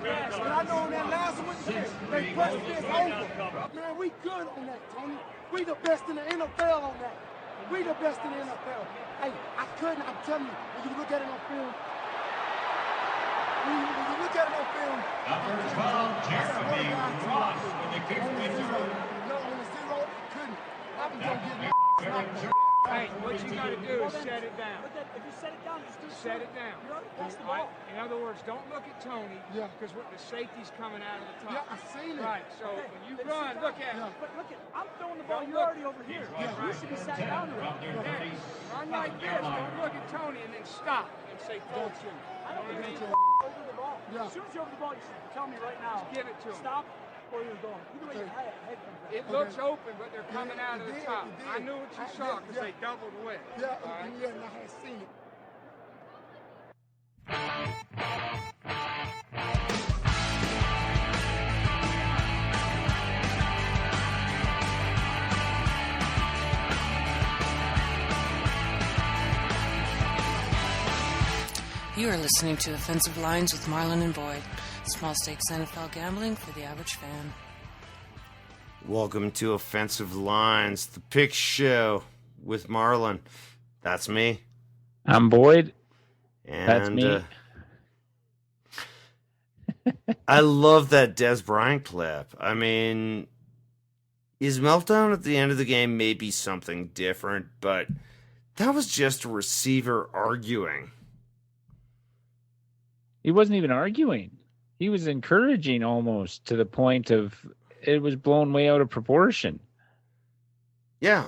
And I know on that last one, they pressed this over. Man, we good on that, Tony. We the best in the NFL on that. We the best in the NFL. Hey, I'm telling you, when you look at it on film, when you look at it on film, Number 12, Jeremy Ross with the kick return. No, on the zero, couldn't. I was going to get Hey, what you got to do is set it down. If you set it down, just Set it down. You already passed the ball. In other words, don't look at Tony because the safety's coming out of the top. Yeah, I seen it. Right, so when you run, look at it. But look at, I'm throwing the ball, you're already over here. Yeah. You should be sat down already. Run like this, don't look at Tony and then stop and say throw it to him. I don't You know think what I mean? you're over the ball. Yeah. As soon as you're over the ball, you should tell me right now. Just give it to him. Stop or you're going. Either way, your head comes out. It looks open, but they're coming out of the It top. did. I knew what you saw because they doubled width. Yeah, All right? yeah, and I had seen it. You are listening to Offensive Lines with Marlon and Boyd. Small stakes NFL gambling for the average fan. Welcome to Offensive Lines, the pick show with Marlon. That's me. I'm Boyd. And, that's me. I love that Dez Bryant clip. I mean, his meltdown at the end of the game may be something different, but that was just a receiver arguing. He wasn't even arguing. He was encouraging almost to the point of it was blown way out of proportion. Yeah.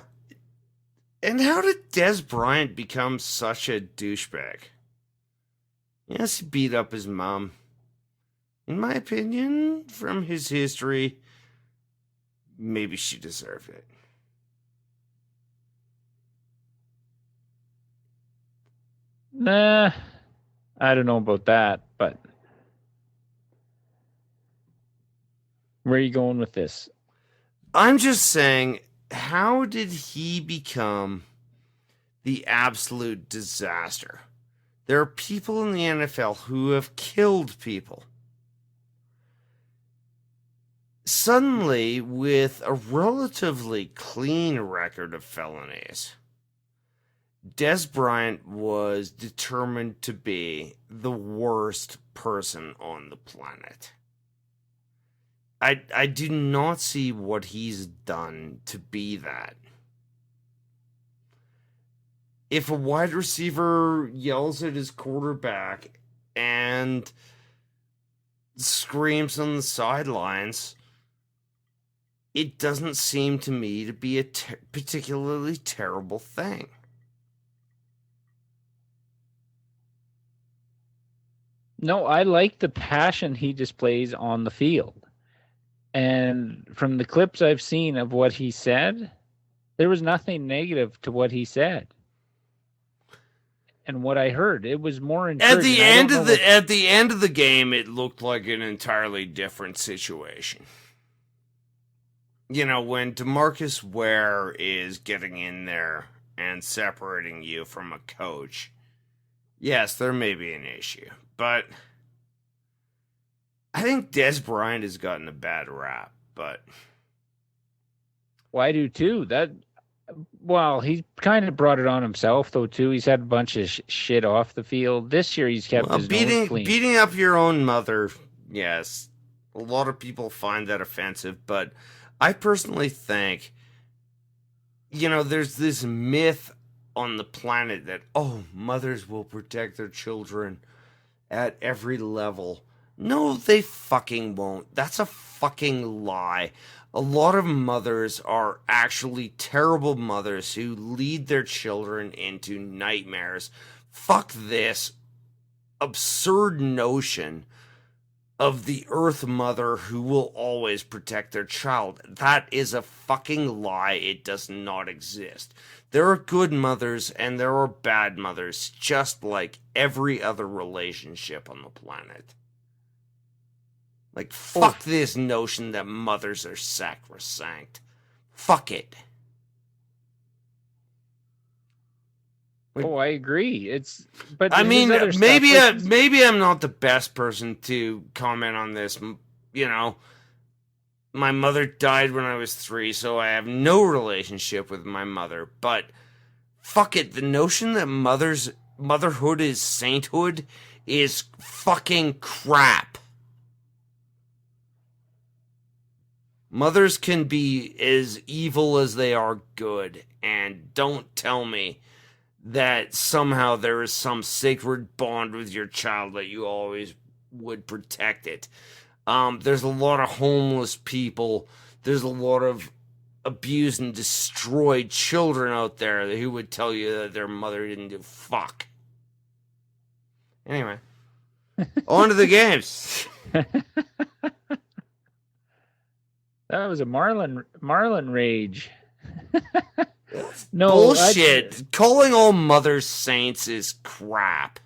And how did Dez Bryant become such a douchebag? Yes, he beat up his mom. In my opinion, from his history, maybe she deserved it. Nah, I don't know about that, but where are you going with this? I'm just saying, how did he become the absolute disaster? There are people in the NFL who have killed people. Suddenly, with a relatively clean record of felonies, Dez Bryant was determined to be the worst person on the planet. I do not see what he's done to be that. If a wide receiver yells at his quarterback and screams on the sidelines, it doesn't seem to me to be a particularly terrible thing. No, I like the passion he displays on the field. And from the clips I've seen of what he said, there was nothing negative to what he said. And what I heard, it was more encouraging. At the end of the game, it looked like an entirely different situation. You know, when DeMarcus Ware is getting in there and separating you from a coach, yes, there may be an issue, but I think Dez Bryant has gotten a bad rap, but... Well, I do too. Well, he kind of brought it on himself, though, too. He's had a bunch of shit off the field. This year, he's kept his nose clean. Beating up your own mother, yes. A lot of people find that offensive, but I personally think, you know, there's this myth on the planet that, oh, mothers will protect their children at every level. No, they fucking won't. That's a fucking lie. A lot of mothers are actually terrible mothers who lead their children into nightmares. Fuck this absurd notion of the Earth Mother who will always protect their child. That is a fucking lie. It does not exist. There are good mothers and there are bad mothers, just like every other relationship on the planet. Like, fuck this notion that mothers are sacrosanct. Fuck it. Oh, I agree. But I mean, there's other maybe stuff, maybe I'm not the best person to comment on this. You know, my mother died when I was 3, so I have no relationship with my mother. But fuck it, the notion that motherhood is sainthood is fucking crap. Mothers can be as evil as they are good, and don't tell me that somehow there is some sacred bond with your child that you always would protect it. There's a lot of homeless people. There's a lot of abused and destroyed children out there who would tell you that their mother didn't do fuck. Anyway, on to the games. that was a Marlon rage. No, bullshit. Calling all mothers saints is crap.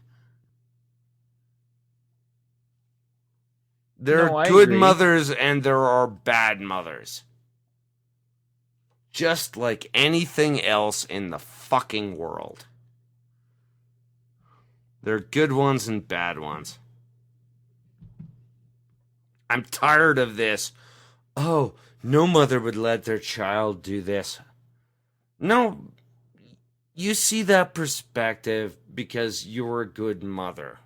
There are good mothers and there are bad mothers. Just like anything else in the fucking world. There are good ones and bad ones. I'm tired of this. Oh, no mother would let their child do this. No, you see that perspective because you're a good mother.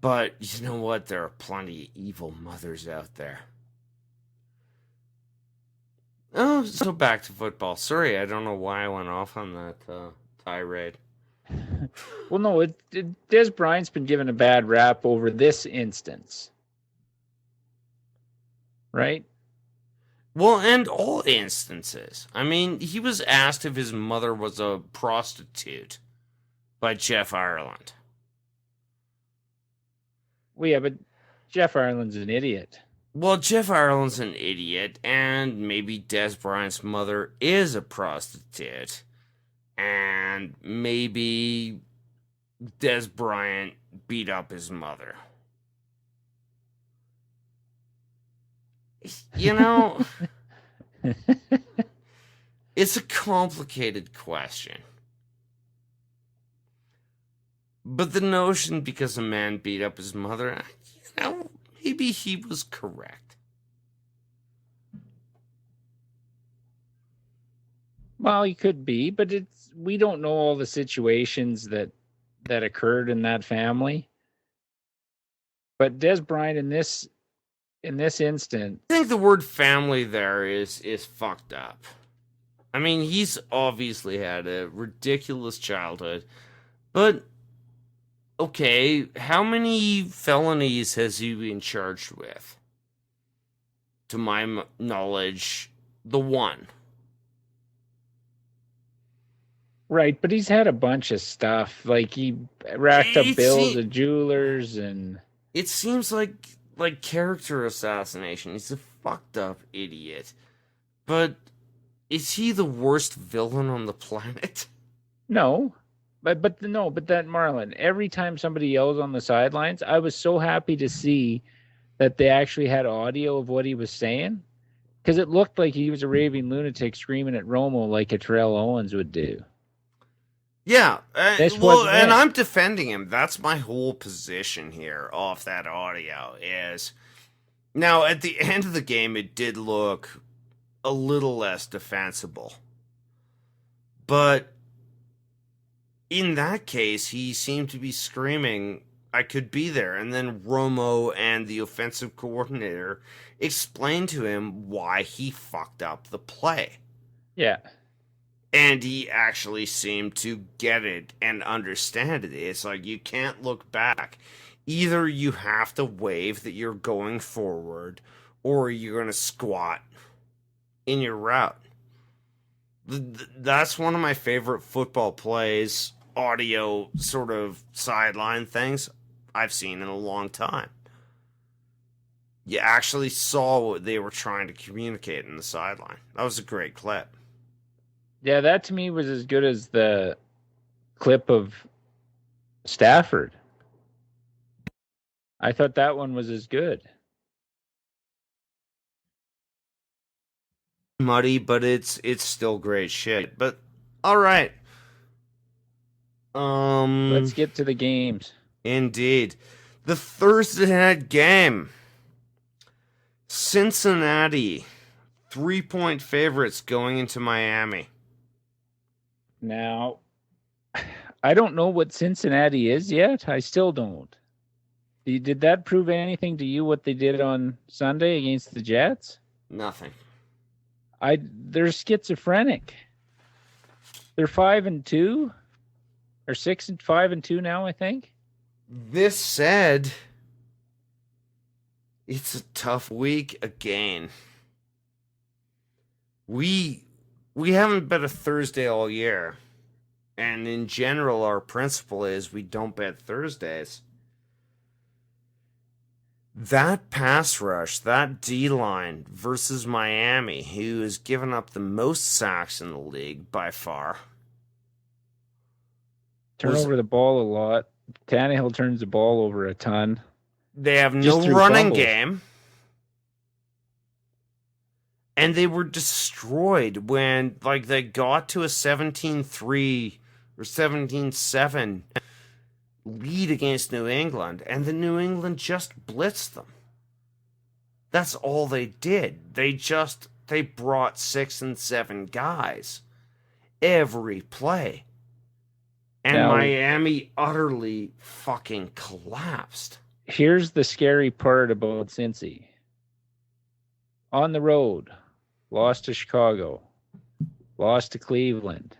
But you know what? There are plenty of evil mothers out there. Oh, so back to football. Sorry, I don't know why I went off on that tirade. Well, no, Des Bryant's been given a bad rap over this instance. Right? Well, and all instances. I mean, he was asked if his mother was a prostitute by Jeff Ireland. Well, yeah, but Jeff Ireland's an idiot. Well, Jeff Ireland's an idiot, and maybe Des Bryant's mother is a prostitute. And maybe Des Bryant beat up his mother. You know, it's a complicated question. But the notion because a man beat up his mother, you know, maybe he was correct. Well, he could be, but we don't know all the situations that occurred in that family. But Des Bryant in this instant, I think the word family there is fucked up. I mean, he's obviously had a ridiculous childhood, but okay, how many felonies has he been charged with? To my knowledge, the one. right? But he's had a bunch of stuff. Like he racked up bills at jewelers, and it seems like character assassination. He's a fucked up idiot. But is he the worst villain on the planet? No. But that Marlon, every time somebody yells on the sidelines, I was so happy to see that they actually had audio of what he was saying, because it looked like he was a raving lunatic screaming at Romo like a Terrell Owens would do. Yeah, and I'm defending him. That's my whole position here off that audio is... Now, at the end of the game, it did look a little less defensible. But in that case, he seemed to be screaming, I could be there. And then Romo and the offensive coordinator explained to him why he fucked up the play. Yeah. And he actually seemed to get it and understand it. It's like, you can't look back. Either you have to wave that you're going forward, or you're going to squat in your route. That's one of my favorite football plays, audio sort of sideline things I've seen in a long time. You actually saw what they were trying to communicate in the sideline. That was a great clip. Yeah, that to me was as good as the clip of Stafford. I thought that one was as good. Muddy, but it's still great shit. But all right, Let's get to the games. Indeed. The Thursday night game. Cincinnati, 3-point favorites going into Miami. Now, I don't know what Cincinnati is yet. I still don't. Did that prove anything to you, what they did on Sunday against the Jets? Nothing. They're schizophrenic. They're 5-2, or 6-5-2 now, I think. This said, it's a tough week again. We haven't bet a Thursday all year. And in general, our principle is we don't bet Thursdays. That pass rush, that D-line versus Miami, who has given up the most sacks in the league by far. Turn over the ball a lot. Tannehill turns the ball over a ton. They have no running game. And they were destroyed when they got to a 17-3 or 17-7 lead against New England, and the New England just blitzed them. That's all they did. They brought 6 and 7 guys every play. And Miami utterly fucking collapsed. Here's the scary part about Cincy. On the road, lost to Chicago, lost to Cleveland,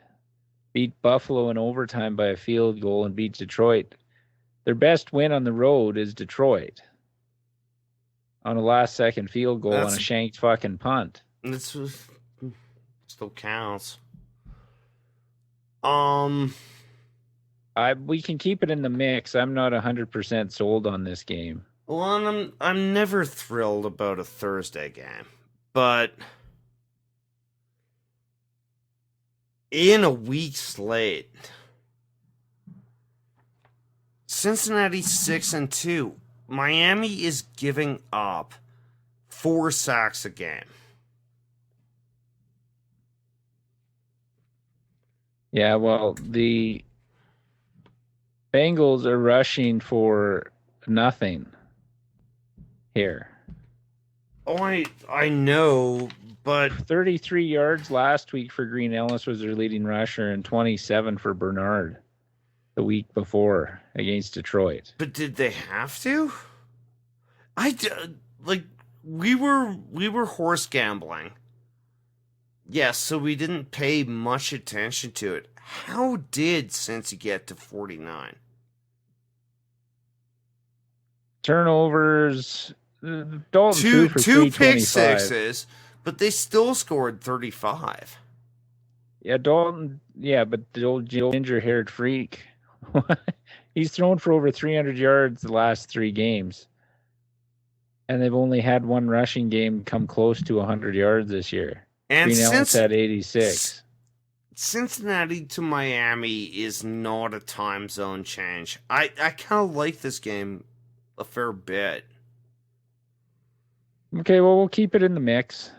beat Buffalo in overtime by a field goal, and beat Detroit. Their best win on the road is Detroit on a last-second field goal on a shanked fucking punt. This still counts. We can keep it in the mix. I'm not 100% sold on this game. Well, I'm never thrilled about a Thursday game, but in a week slate, Cincinnati 6-2. Miami is giving up 4 sacks a game. Yeah, well, the Bengals are rushing for nothing here. Oh, I know, but 33 yards last week for Green Ellis was their leading rusher, and 27 for Bernard the week before against Detroit. But did they have to? We were horse gambling. Yes, so we didn't pay much attention to it. How did Cincy get to 49? Turnovers. Dalton threw for two pick 325. sixes, but they still scored 35. Yeah, Dalton. Yeah, but the old ginger-haired freak. He's thrown for over 300 yards the last 3 games. And they've only had one rushing game come close to 100 yards this year. And Green Ellis had 86. Cincinnati to Miami is not a time zone change. I kind of like this game a fair bit. Okay, well, we'll keep it in the mix.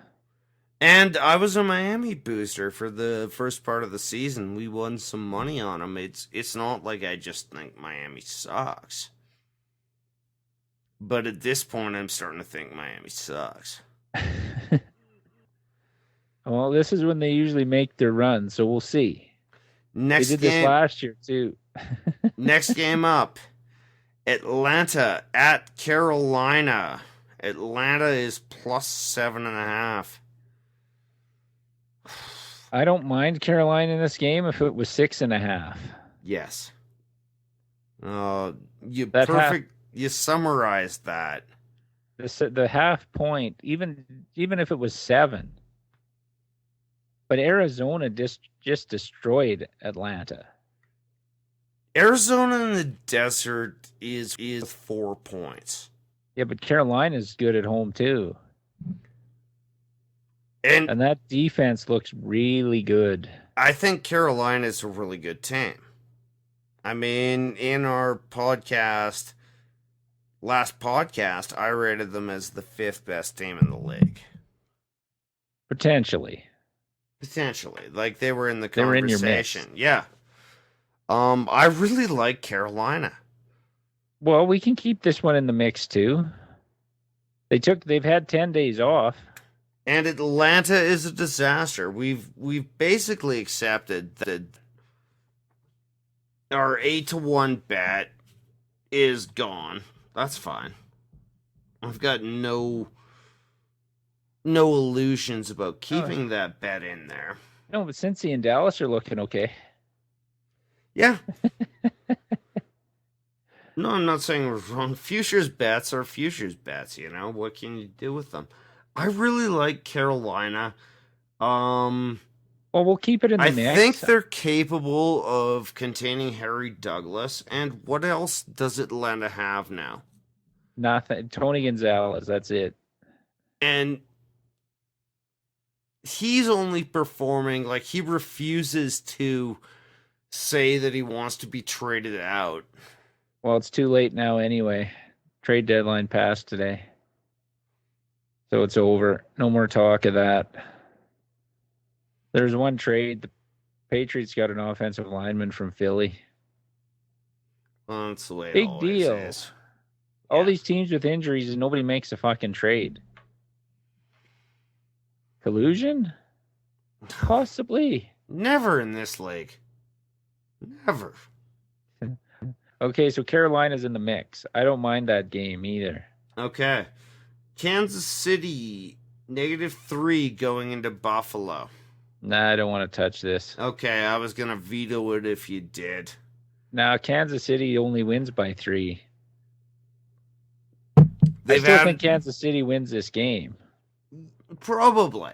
And I was a Miami booster for the first part of the season. We won some money on them. It's not like I just think Miami sucks. But at this point, I'm starting to think Miami sucks. Well, this is when they usually make their run, so we'll see. They did this last year, too. Next game up. Atlanta at Carolina. Atlanta is plus 7.5. I don't mind Carolina in this game if it was 6.5. Yes. You summarized that. The half point, even if it was 7. But Arizona just destroyed Atlanta. Arizona in the desert is 4 points. Yeah, but Carolina's good at home too. And that defense looks really good. I think Carolina's a really good team. I mean, in our last podcast, I rated them as the 5th best team in the league. Potentially. Like, they were in the conversation. Yeah. I really like Carolina. Well, we can keep this one in the mix too. They've had 10 days off. And Atlanta is a disaster. We've basically accepted that our 8-1 bet is gone. That's fine. I've got no illusions about keeping that bet in there. No, but Cincy and Dallas are looking okay. Yeah. No, I'm not saying we're wrong. Futures bets are futures bets, you know? What can you do with them? I really like Carolina. Well, we'll keep it in the mix. I think they're capable of containing Harry Douglas. And what else does Atlanta have now? Nothing. Tony Gonzalez, that's it. And he's only performing, like, he refuses to say that he wants to be traded out. Well, it's too late now anyway. Trade deadline passed today. So it's over. No more talk of that. There's one trade. The Patriots got an offensive lineman from Philly. Well, that's the way it Big always deal. is. All these teams with injuries and nobody makes a fucking trade. Collusion? Possibly. Never in this league. Never. Okay, so Carolina's in the mix. I don't mind that game either. Okay. Kansas City, -3 going into Buffalo. Nah, I don't want to touch this. Okay, I was going to veto it if you did. Now, Kansas City only wins by 3. I still think Kansas City wins this game. Probably.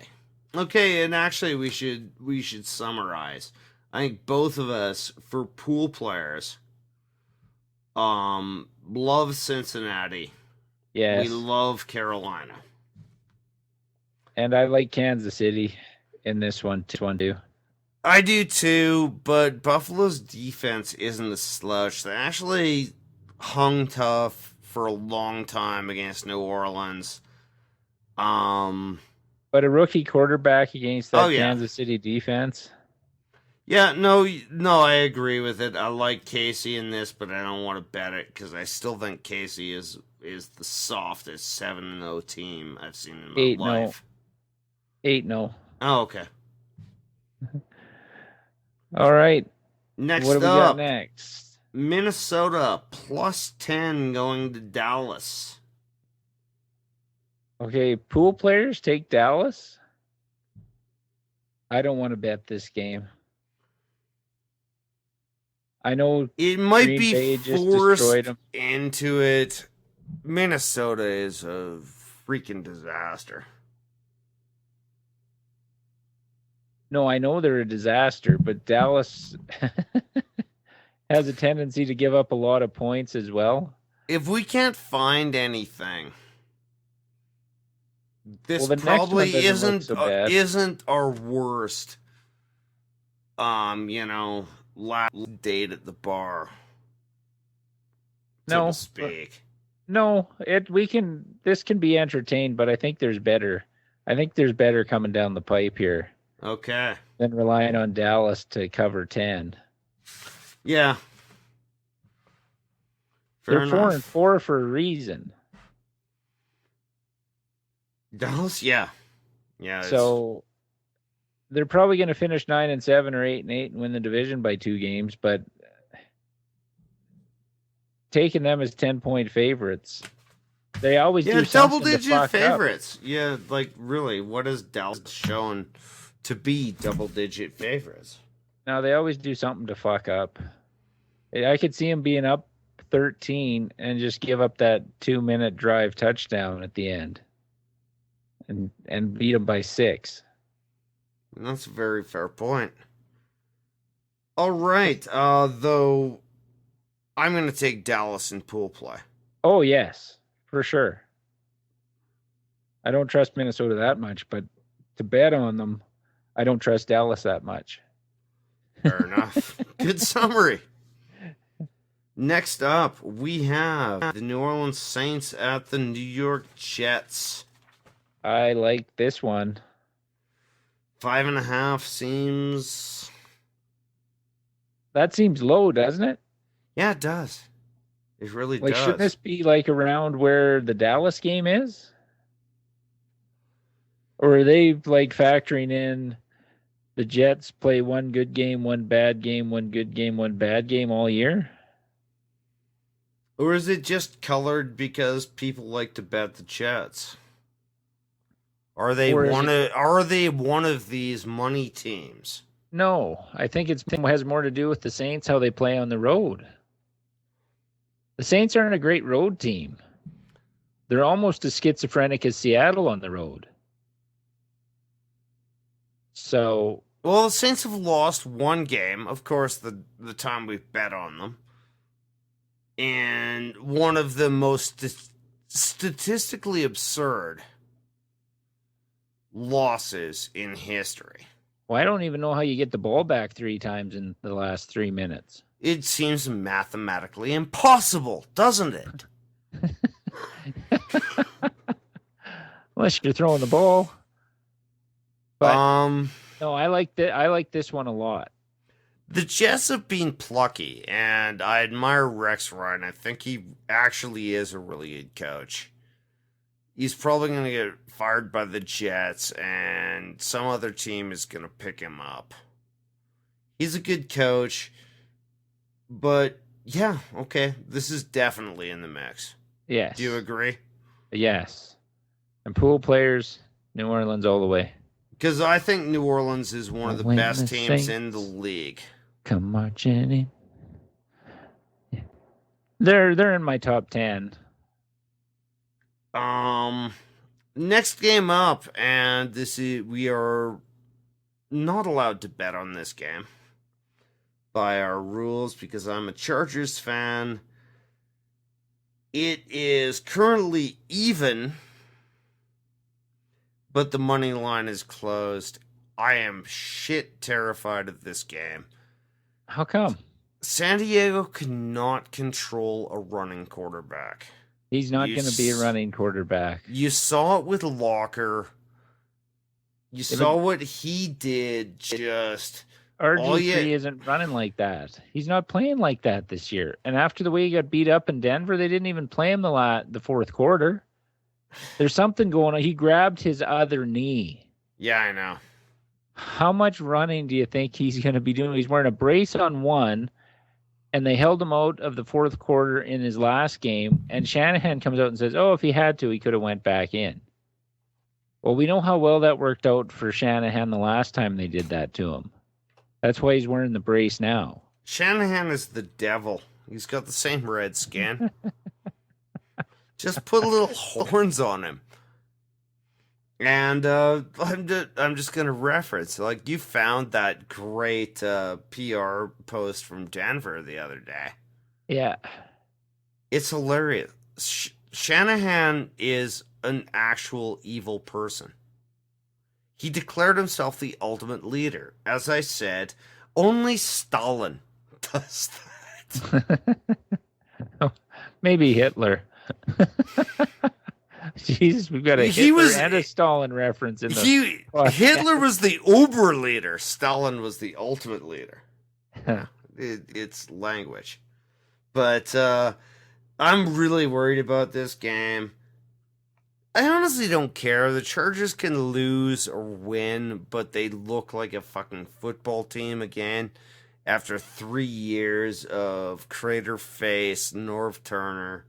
Okay, and actually we should summarize. I think both of us, for pool players, love Cincinnati. Yes. We love Carolina. And I like Kansas City in this one too. I do too, but Buffalo's defense isn't a slouch. They actually hung tough for a long time against New Orleans. But a rookie quarterback against that Kansas City defense. Yeah, no, I agree with it. I like Casey in this, but I don't want to bet it because I still think Casey is the softest 7-0 team I've seen in my life. 8-0. Oh, okay. All right. Next what do we got next? Minnesota +10 going to Dallas. Okay, pool players take Dallas. I don't want to bet this game. I know it might Green be Bay just forced destroyed them. into it. Minnesota is a freaking disaster. No, I know they're a disaster, but Dallas has a tendency to give up a lot of points as well. If we can't find anything, this the probably isn't isn't our worst. Last date at the bar. So to speak. No, this can be entertained, but I think there's better. I think there's better coming down the pipe here. Okay. Than relying on Dallas to cover 10. Yeah. They're 4-4 for a reason. Dallas, yeah. Yeah. So they're probably going to finish 9-7 or 8-8 and win the division by 2 games, but taking them as 10-point favorites. They always do double-digit favorites. Up. Yeah, like really, what has Dallas shown to be double-digit favorites? No, they always do something to fuck up. I could see them being up 13 and just give up that 2-minute drive touchdown at the end, and beat them by 6. That's a very fair point. All right, though, I'm going to take Dallas in pool play. Oh, yes, for sure. I don't trust Minnesota that much, but to bet on them, I don't trust Dallas that much. Fair enough. Good summary. Next up, we have the New Orleans Saints at the New York Jets. I like this one. 5.5 seems That seems low, doesn't it? Yeah, it does. It really Like, does. shouldn't this be like around where the Dallas game is? Or are they like factoring in the Jets play one good game, one bad game, one good game, one bad game all year? Or is it just colored because people like to bet the Jets? Are they one of these money teams? No, I think it has more to do with the Saints, how they play on the road. The Saints aren't a great road team. They're almost as schizophrenic as Seattle on the road. So, well, the Saints have lost one game, of course, the time we bet on them. And one of the most statistically absurd losses in history. well, I don't even know how you get the ball back 3 times in the last 3 minutes. It seems mathematically impossible, doesn't it? Unless you're throwing the ball. But no, I like this one a lot. The Jets have been plucky, and I admire Rex Ryan. I think he actually is a really good coach. He's probably going to get fired by the Jets, and some other team is going to pick him up. He's a good coach, but yeah, okay, this is definitely in the mix. Yes. Do you agree? Yes. And pool players, New Orleans all the way. Because I think New Orleans is one of the best teams in the league. Come marching in. Yeah. They're in my top 10. Next game up, and we are not allowed to bet on this game by our rules because I'm a Chargers fan. It is currently even, but the money line is closed. I am shit terrified of this game. How come? San Diego cannot control a running quarterback. He's not going to be a running quarterback. You saw it with Locker. You saw what he did. Just RG3 isn't running like that. He's not playing like that this year. And after the way he got beat up in Denver, they didn't even play him the fourth quarter. There's something going on. He grabbed his other knee. Yeah, I know. How much running do you think he's going to be doing? He's wearing a brace on one, and they held him out of the fourth quarter in his last game, and Shanahan comes out and says, oh, if he had to, he could have went back in. Well, we know how well that worked out for Shanahan the last time they did that to him. That's why he's wearing the brace now. Shanahan is the devil. He's got the same red skin. Just put little horns on him. And I'm just going to reference, like, you found that great PR post from Denver the other day. Yeah. It's hilarious. Shanahan is an actual evil person. He declared himself the ultimate leader. As I said, only Stalin does that. Maybe Hitler. Jesus, we've got a Hitler and a Stalin reference in the Hitler was the uber leader. Stalin was the ultimate leader. It's language. But I'm really worried about this game. I honestly don't care. The Chargers can lose or win, but they look like a fucking football team again after 3 years of Crater Face, Norv Turner.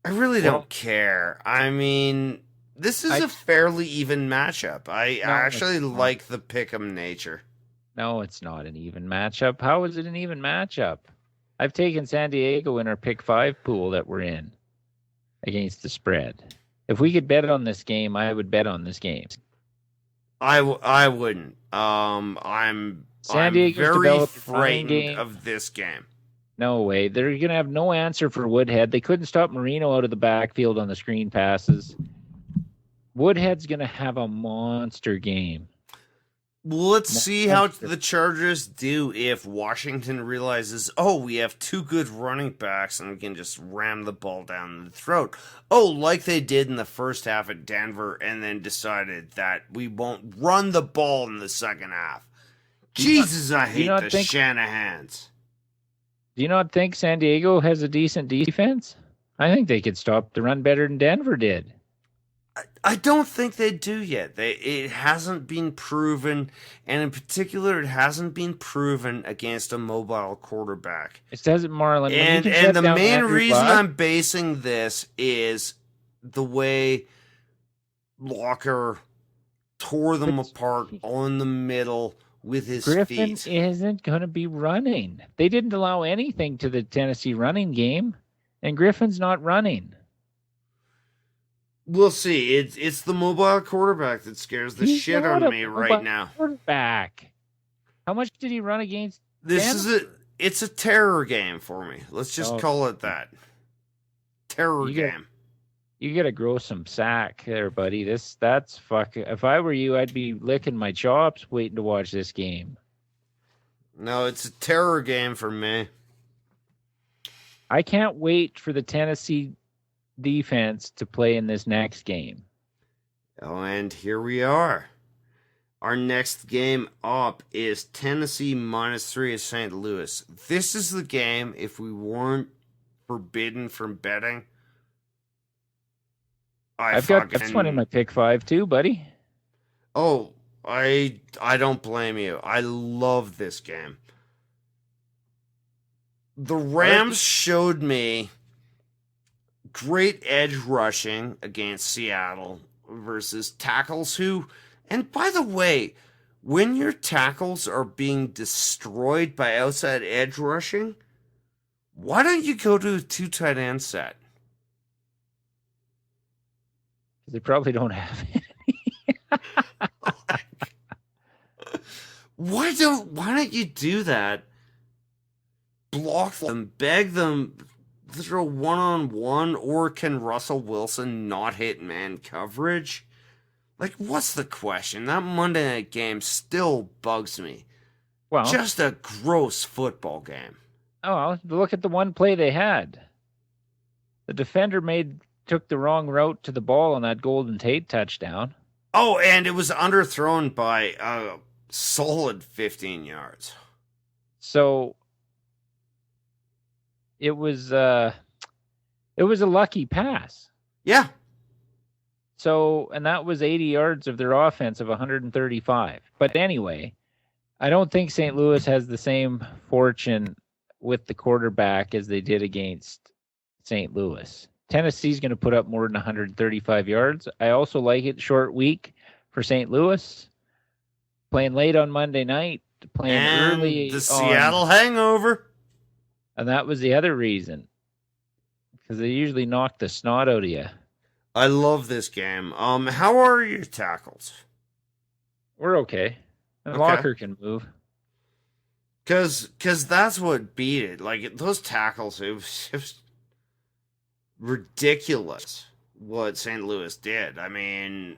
I really don't care. I mean, this is a fairly even matchup. I actually like the pick'em nature. No, it's not an even matchup. How is it an even matchup? I've taken San Diego in our pick 5 pool that we're in against the spread. If we could bet on this game, I would bet on this game. I wouldn't. I'm very frightened of this game. No way. They're going to have no answer for Woodhead. They couldn't stop Marino out of the backfield on the screen passes. Woodhead's going to have a monster game. Well, let's see how the Chargers do if Washington realizes, oh, we have 2 good running backs and we can just ram the ball down the throat. Oh, like they did in the first half at Denver and then decided that we won't run the ball in the second half. Jesus, I hate not the think- Shanahans. Do you not think San Diego has a decent defense? I think they could stop the run better than Denver did. I don't think they do yet. It hasn't been proven, and in particular, it hasn't been proven against a mobile quarterback. It says it, Marlon. And the main reason I'm basing this is the way Locker tore them apart on the middle with his Griffin feet. isn't going to be running. They didn't allow anything to the Tennessee running game, and Griffin's not running. We'll see. It's the mobile quarterback that scares the shit out of me right now. Quarterback. How much did he run against? It's a terror game for me. Let's just call it that. Terror game. You gotta grow some sack there, buddy. That's fucking. If I were you, I'd be licking my chops waiting to watch this game. No, it's a terror game for me. I can't wait for the Tennessee defense to play in this next game. Oh, and here we are. Our next game up is Tennessee -3 at St. Louis. This is the game, if we weren't forbidden from betting, I've got this one in my pick 5 too, buddy. Oh, I don't blame you. I love this game. The Rams showed me great edge rushing against Seattle versus tackles who, and by the way, when your tackles are being destroyed by outside edge rushing, why don't you go to a 2 tight end set? They probably don't have any. Why don't you do that? Block them, beg them, throw one-on-one, or can Russell Wilson not hit man coverage? Like, what's the question? That Monday night game still bugs me. Well, just a gross football game. Oh, well, look at the one play they had. The defender took the wrong route to the ball on that Golden Tate touchdown. Oh, and it was underthrown by a solid 15 yards. So it was a lucky pass. Yeah. So, and that was 80 yards of their offense of 135. But anyway, I don't think St. Louis has the same fortune with the quarterback as they did against St. Louis. Tennessee's going to put up more than 135 yards. I also like it short week for St. Louis. Playing late on Monday night, playing early. The Seattle hangover. And that was the other reason. Because they usually knock the snot out of you. I love this game. How are your tackles? We're okay. And Locker can move. Because that's what beat it. Like, those tackles, it was ridiculous what St. Louis did. I mean,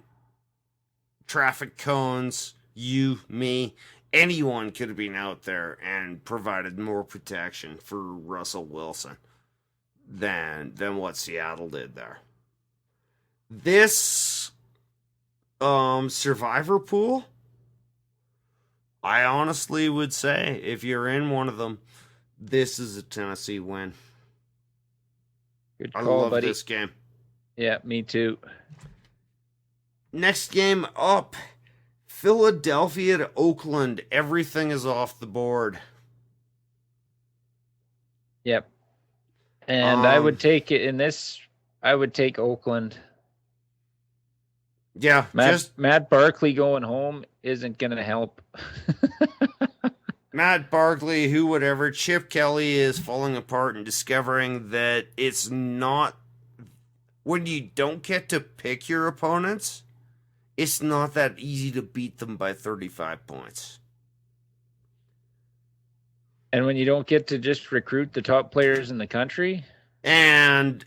traffic cones, you, me, anyone could have been out there and provided more protection for Russell Wilson than what Seattle did there. This survivor pool, I honestly would say, if you're in one of them, this is a Tennessee win. Good call, I love buddy. this game. Yeah, me too. Next game up, Philadelphia to Oakland. Everything is off the board. Yep. And I would take it in this. I would take Oakland. Yeah, Matt Barkley going home isn't going to help. Matt Barkley, who whatever, Chip Kelly is falling apart and discovering that it's not, when you don't get to pick your opponents, it's not that easy to beat them by 35 points. And when you don't get to just recruit the top players in the country and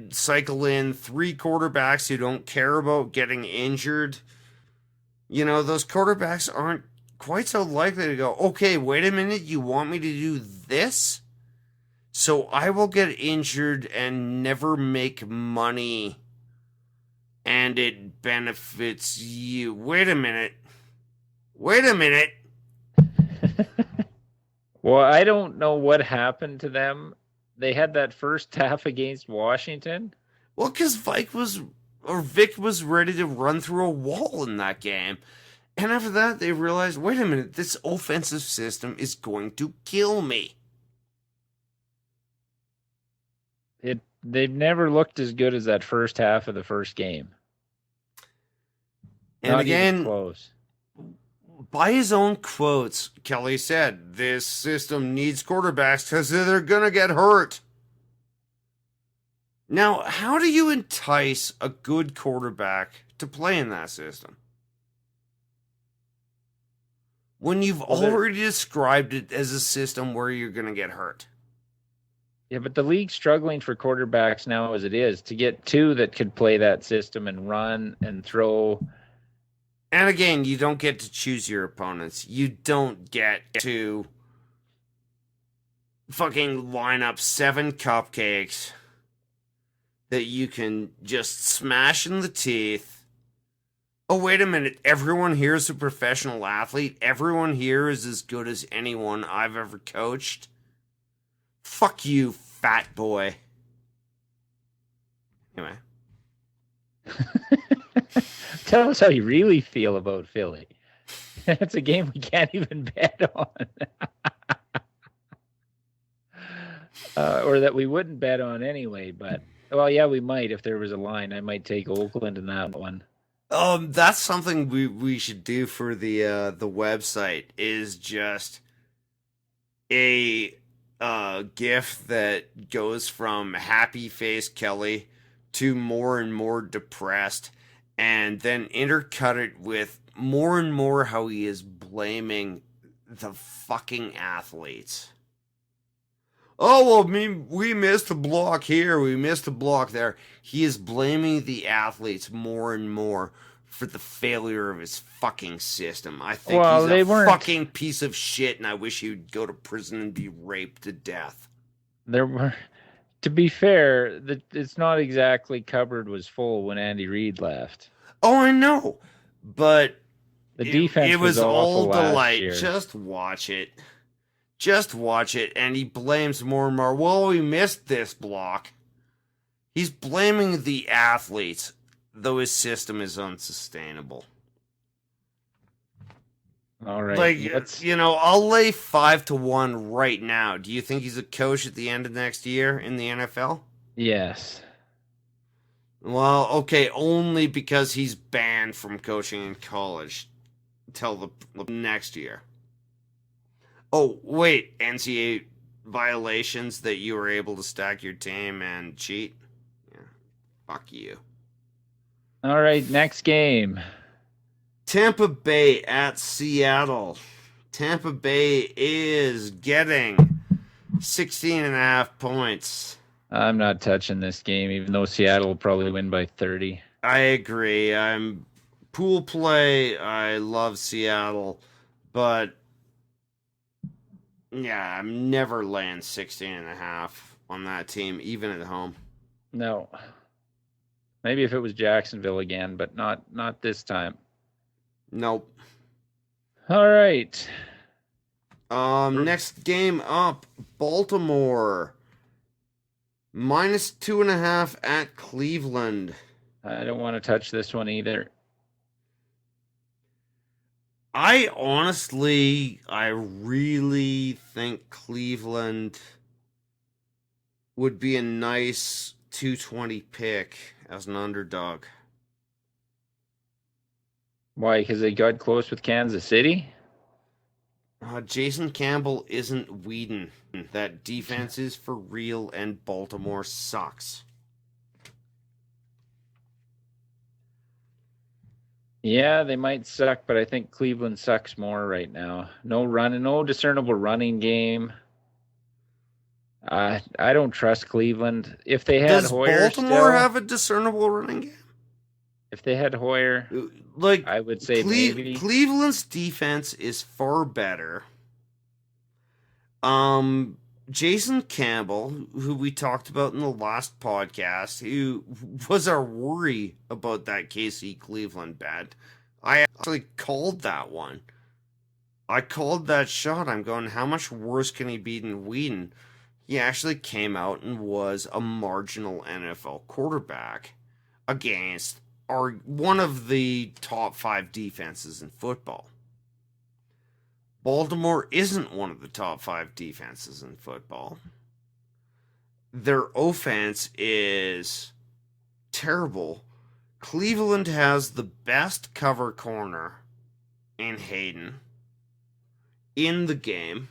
cycle in 3 quarterbacks who don't care about getting injured, you know, those quarterbacks aren't quite so likely to go, okay, wait a minute, you want me to do this? So I will get injured and never make money, and it benefits you. Wait a minute. Well, I don't know what happened to them. They had that first half against Washington. Well, because Vic was ready to run through a wall in that game. And after that, they realized, wait a minute, this offensive system is going to kill me. They've never looked as good as that first half of the first game. And Not again, even close. By his own quotes, Kelly said, this system needs quarterbacks because they're going to get hurt. Now, how do you entice a good quarterback to play in that system? When you've already described it as a system where you're going to get hurt. Yeah, but the league's struggling for quarterbacks now as it is. To get two that could play that system and run and throw. And again, you don't get to choose your opponents. You don't get to fucking line up 7 cupcakes that you can just smash in the teeth. Oh, wait a minute. Everyone here is a professional athlete. Everyone here is as good as anyone I've ever coached. Fuck you, fat boy. Anyway. Tell us how you really feel about Philly. It's a game we can't even bet on. Or that we wouldn't bet on anyway, but well, yeah, we might if there was a line. I might take Oakland in that one. That's something we should do for the website, is just a GIF that goes from happy face Kelly to more and more depressed, and then intercut it with more and more how he is blaming the fucking athletes. Oh, well, we missed a block here, we missed a block there. He is blaming the athletes more and more for the failure of his fucking system. I think he's a fucking piece of shit, and I wish he'd go to prison and be raped to death. There were, to be fair, it's not exactly cupboard was full when Andy Reid left. Oh, I know, but the defense was all delight. Year. Just watch it. Just watch it, and he blames more and more. Well, we missed this block. He's blaming the athletes, though his system is unsustainable. All right. Like, I'll lay 5-1 right now. Do you think he's a coach at the end of next year in the NFL? Yes. Well, okay, only because he's banned from coaching in college until the next year. Oh, wait, NCAA violations that you were able to stack your team and cheat? Yeah, fuck you. All right, next game. Tampa Bay at Seattle. Tampa Bay is getting 16.5 points. I'm not touching this game, even though Seattle will probably win by 30. I agree. I'm pool play. I love Seattle, but yeah, I'm never laying 16.5 on that team, even at home. No. Maybe if it was Jacksonville again, but not this time. Nope. All right. Next game up, Baltimore. -2.5 at Cleveland. I don't want to touch this one either. I really think Cleveland would be a nice 220 pick as an underdog. Why? Because they got close with Kansas City? Jason Campbell isn't Whedon. That defense is for real, and Baltimore sucks. Yeah, they might suck, but I think Cleveland sucks more right now. No discernible running game. I don't trust Cleveland. If they had Hoyer, Baltimore have a discernible running game? If they had Hoyer, I would say maybe. Cleveland's defense is far better. Jason Campbell, who we talked about in the last podcast, who was our worry about that KC Cleveland bet. I actually called that one. I called that shot. I'm going, how much worse can he be than Whedon? He actually came out and was a marginal NFL quarterback against one of the top 5 defenses in football. Baltimore isn't one of the top 5 defenses in football. Their offense is terrible. Cleveland has the best cover corner in Hayden in the game.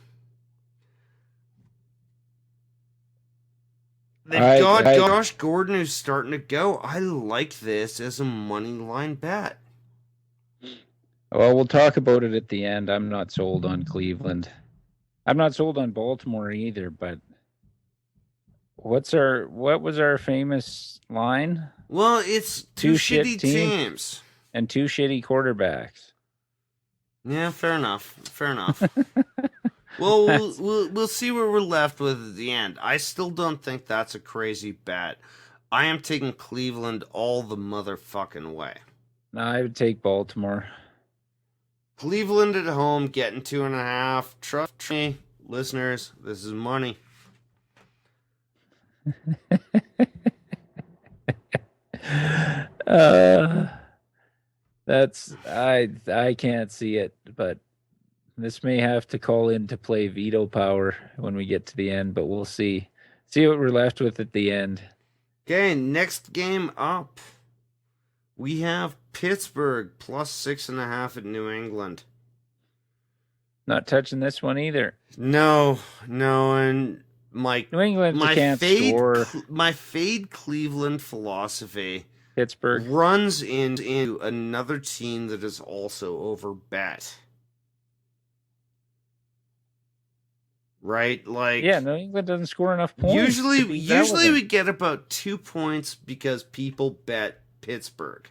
They've got Josh Gordon who's starting to go. I like this as a money line bet. Well, we'll talk about it at the end. I'm not sold on Cleveland. I'm not sold on Baltimore either, but what was our famous line? Well, it's two shitty teams. And 2 shitty quarterbacks. Yeah, fair enough. Well, we'll see where we're left with at the end. I still don't think that's a crazy bet. I am taking Cleveland all the motherfucking way. No, I would take Baltimore. Cleveland at home, getting 2.5. Trust me, listeners, this is money. That's I can't see it, but this may have to call in to play veto power when we get to the end, but we'll see. See what we're left with at the end. Okay, next game up. We have Pittsburgh plus 6.5 at New England. Not touching this one either. No, and New England can't score. My fade Cleveland philosophy Pittsburgh runs into another team that is also over bet. Right? Like, yeah, New England doesn't score enough points. Usually we get about 2 points because people bet Pittsburgh.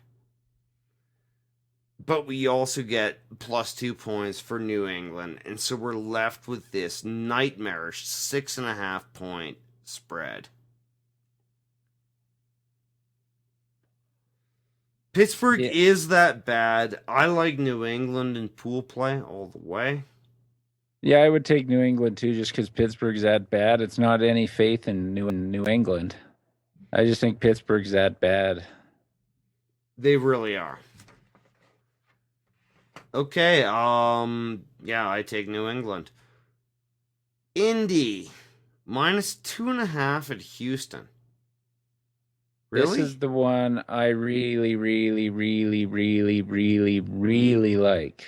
But we also get plus 2 points for New England. And so we're left with this nightmarish 6.5 point spread. Pittsburgh is that bad. I like New England in pool play all the way. Yeah, I would take New England too, just because Pittsburgh's that bad. It's not any faith in New England. I just think Pittsburgh's that bad. They really are. Okay, yeah, I take New England. Indy, minus 2.5 at Houston. Really? This is the one I really, really, really, really, really, really like.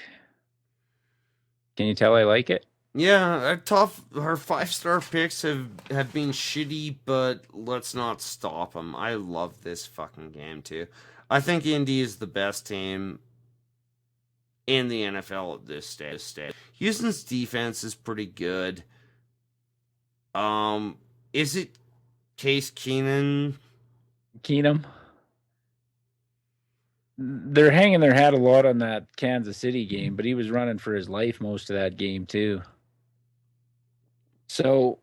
Can you tell I like it? Yeah, our 5-star picks have been shitty, but let's not stop them. I love this fucking game too. I think Indy is the best team in the NFL at this stage. Houston's defense is pretty good. Is it Case Keenum? They're hanging their hat a lot on that Kansas City game, but he was running for his life most of that game too. So,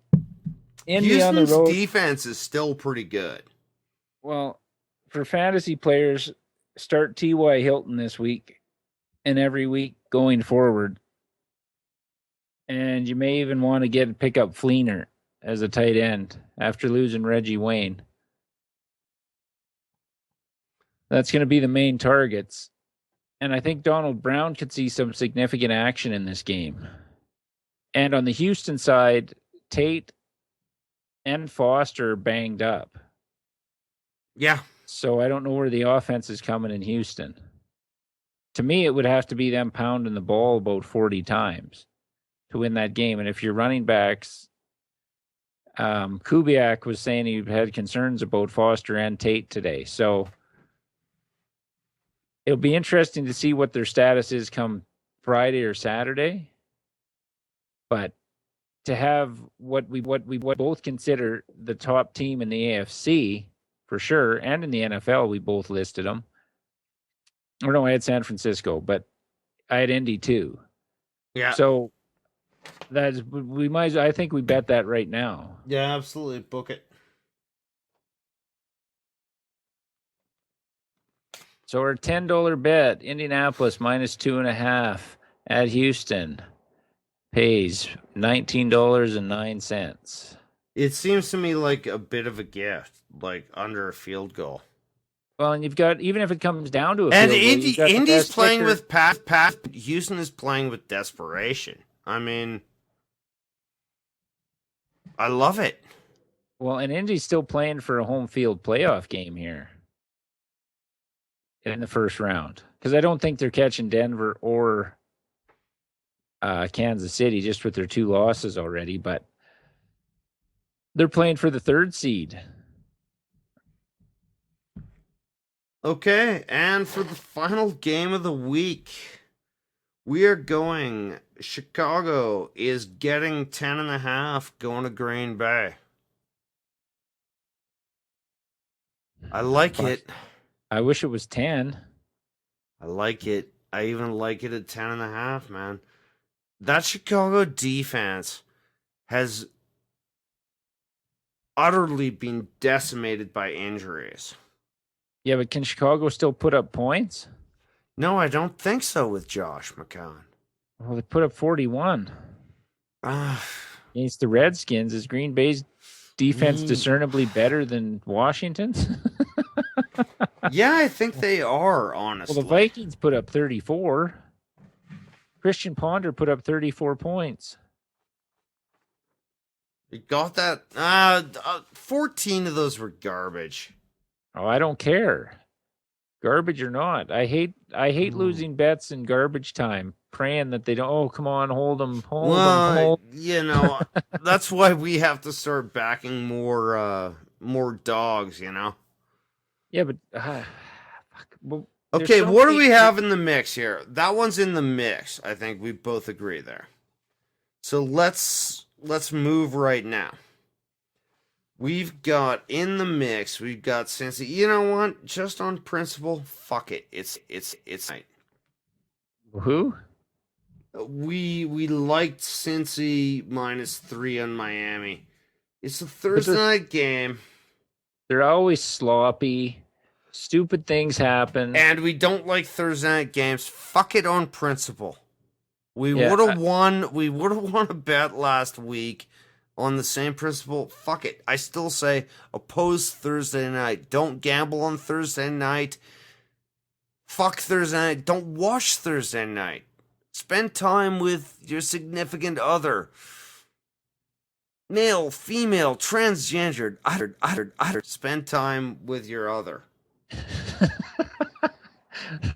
Indy on the road, defense is still pretty good. Well, for fantasy players, start T.Y. Hilton this week and every week going forward. And you may even want to pick up Fleener as a tight end after losing Reggie Wayne. That's going to be the main targets. And I think Donald Brown could see some significant action in this game. And on the Houston side, Tate and Foster are banged up. Yeah. So I don't know where the offense is coming in Houston. To me, it would have to be them pounding the ball about 40 times to win that game. And if your running backs, Kubiak was saying he had concerns about Foster and Tate today. So it'll be interesting to see what their status is come Friday or Saturday. But to have what we both consider the top team in the AFC for sure, and in the NFL, we both listed them. Or no, I had San Francisco, but I had Indy too. Yeah. So I think we bet that right now. Yeah, absolutely. Book it. So our $10 bet, Indianapolis minus 2.5 at Houston. pays $19.09. It seems to me like a bit of a gift, like under a field goal. Well, and you've got, even if it comes down to a And field goal, you've got the Indy's best playing kicker. with Pat. Houston is playing with desperation. I mean, I love it. Well, and Indy's still playing for a home field playoff game here in the first round, because I don't think they're catching Denver or Kansas City just with their 2 losses already, but they're playing for the 3rd seed. Okay, and for the final game of the week, we are going. Chicago is getting 10.5, going to Green Bay. I like it. I wish it was 10. I like it. I even like it at 10.5, man. That Chicago defense has utterly been decimated by injuries. Yeah, but can Chicago still put up points? No, I don't think so with Josh McCown. Well, they put up 41 against the Redskins. Is Green Bay's defense discernibly better than Washington's? Yeah, I think they are, honestly. Well, the Vikings put up 34. Christian Ponder put up 34 points. You got that? 14 of those were garbage. Oh, I don't care. Garbage or not. I hate losing bets in garbage time, praying that they don't, oh, come on, hold them, hold them. You know, that's why we have to start backing more dogs, you know? Yeah, but well, okay, what do we have in the mix here? That one's in the mix. I think we both agree there. So let's move right now. We've got in the mix. We've got Cincy. You know what? Just on principle, fuck it. It's night. Who? We liked Cincy -3 on Miami. It's a Thursday night game. They're always sloppy. Stupid things happen. And we don't like Thursday night games. Fuck it on principle. We would have won a bet last week on the same principle. Fuck it. I still say oppose Thursday night. Don't gamble on Thursday night. Fuck Thursday night. Don't watch Thursday night. Spend time with your significant other. Male, female, transgendered, uttered. Spend time with your other.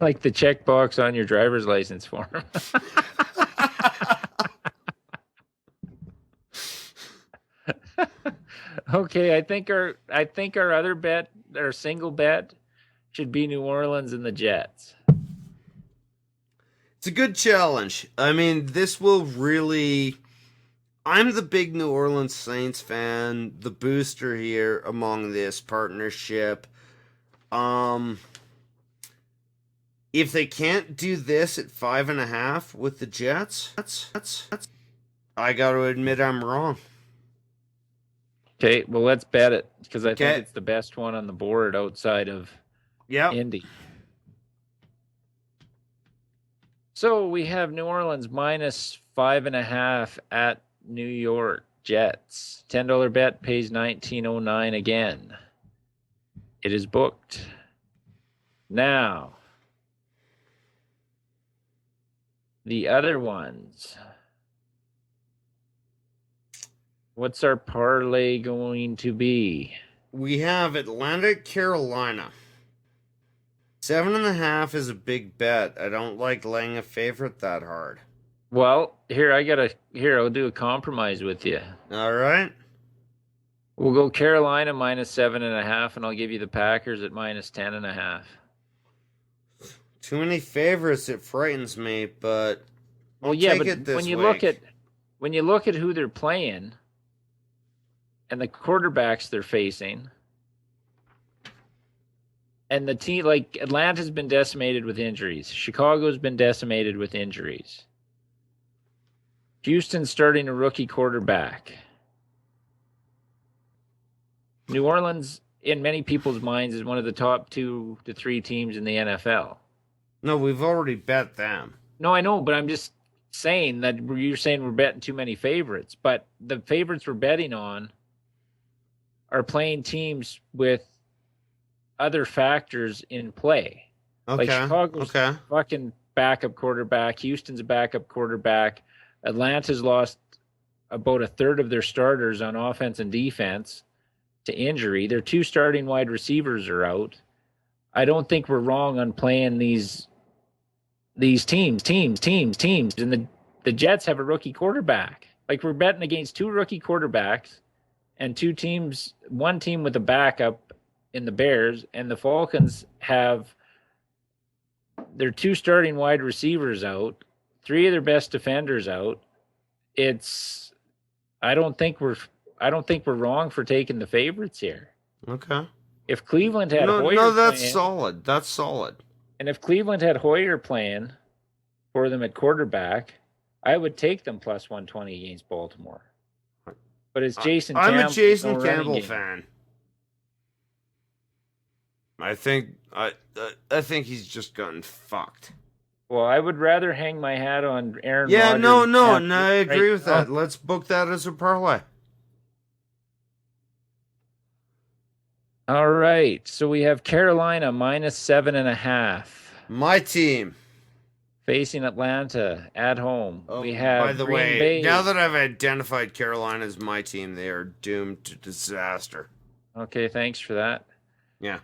Like the checkbox on your driver's license form. Okay, I think our other bet, our single bet, should be New Orleans and the Jets. It's a good challenge. I mean, this will really... I'm the big New Orleans Saints fan, the booster here among this partnership. If they can't do this at 5.5 with the Jets, that's I got to admit I'm wrong. Okay, well, let's bet it, because I think it's the best one on the board outside of Indy. So we have New Orleans -5.5 at New York Jets. $10 bet pays $19.09 again. It is booked. Now, the other ones. What's our parlay going to be? We have Atlanta, Carolina. 7.5 is a big bet. I don't like laying a favorite that hard. Well, I'll do a compromise with you. All right. We'll go Carolina -7.5, and I'll give you the Packers at -10.5. Too many favorites, it frightens me, but when you look at who they're playing and the quarterbacks they're facing, and the team, like Atlanta's been decimated with injuries, Chicago's been decimated with injuries, Houston's starting a rookie quarterback, New Orleans, in many people's minds, is one of the top 2 to 3 teams in the NFL. No, we've already bet them. No, I know, but I'm just saying that you're saying we're betting too many favorites, but the favorites we're betting on are playing teams with other factors in play. Okay. Like Chicago's fucking backup quarterback, Houston's a backup quarterback, Atlanta's lost about a third of their starters on offense and defense to injury. Their 2 starting wide receivers are out. I don't think we're wrong on playing these teams. And the Jets have a rookie quarterback. Like, we're betting against 2 rookie quarterbacks and 2 teams, one team with a backup in the Bears, and the Falcons have their 2 starting wide receivers out, 3 of their best defenders out. I don't think we're wrong for taking the favorites here. Okay. If Cleveland had Hoyer no, that's playing, solid. That's solid. And if Cleveland had Hoyer playing for them at quarterback, I would take them plus 120 against Baltimore. But it's Jason I'm Campbell. a Jason Campbell fan. I think he's just gotten fucked. Well, I would rather hang my hat on Aaron Yeah, Rodgers. no, I agree with that. Let's book that as a parlay. All right, so we have Carolina minus 7.5. My team. Facing Atlanta at home. Oh, we have by the Green way, Bay. now that I've identified Carolina as my team, they are doomed to disaster. Okay, thanks for that. Yeah.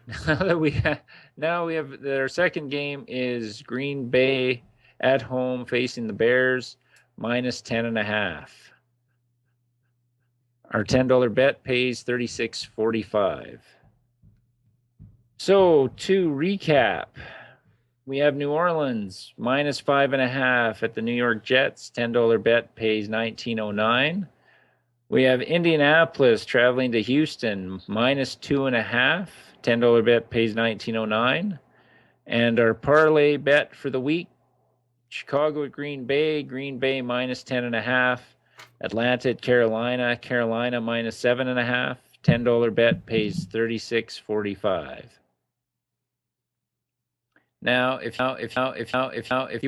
Now we have their second game is Green Bay at home facing the Bears minus 10.5. Our $10 bet pays $36.45. So to recap, we have New Orleans minus 5.5 at the New York Jets. $10 bet pays $19.09. We have Indianapolis traveling to Houston minus 2.5. $10 bet pays $19.09. And our parlay bet for the week, Chicago at Green Bay minus 10.5. Atlanta at Carolina minus 7.5. $10 bet pays $36.45. Now, if you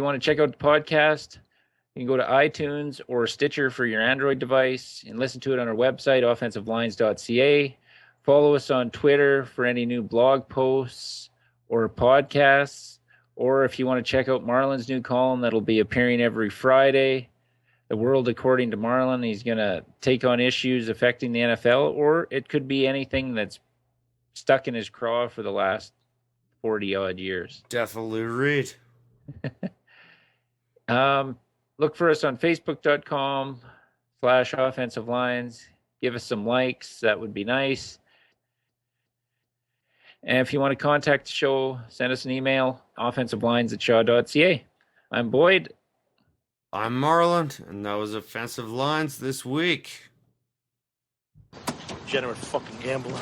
want to check out the podcast, you can go to iTunes or Stitcher for your Android device and listen to it on our website, offensivelines.ca. Follow us on Twitter for any new blog posts or podcasts. Or if you want to check out Marlon's new column that'll be appearing every Friday, The World According to Marlon. He's going to take on issues affecting the NFL, or it could be anything that's stuck in his craw for the last 40-odd years. Definitely read. Look for us on Facebook.com/offensivelines. Give us some likes. That would be nice. And if you want to contact the show, send us an email, offensivelines@shaw.ca. I'm Boyd. I'm Marlon, and that was Offensive Lines this week. Degenerate fucking gambler.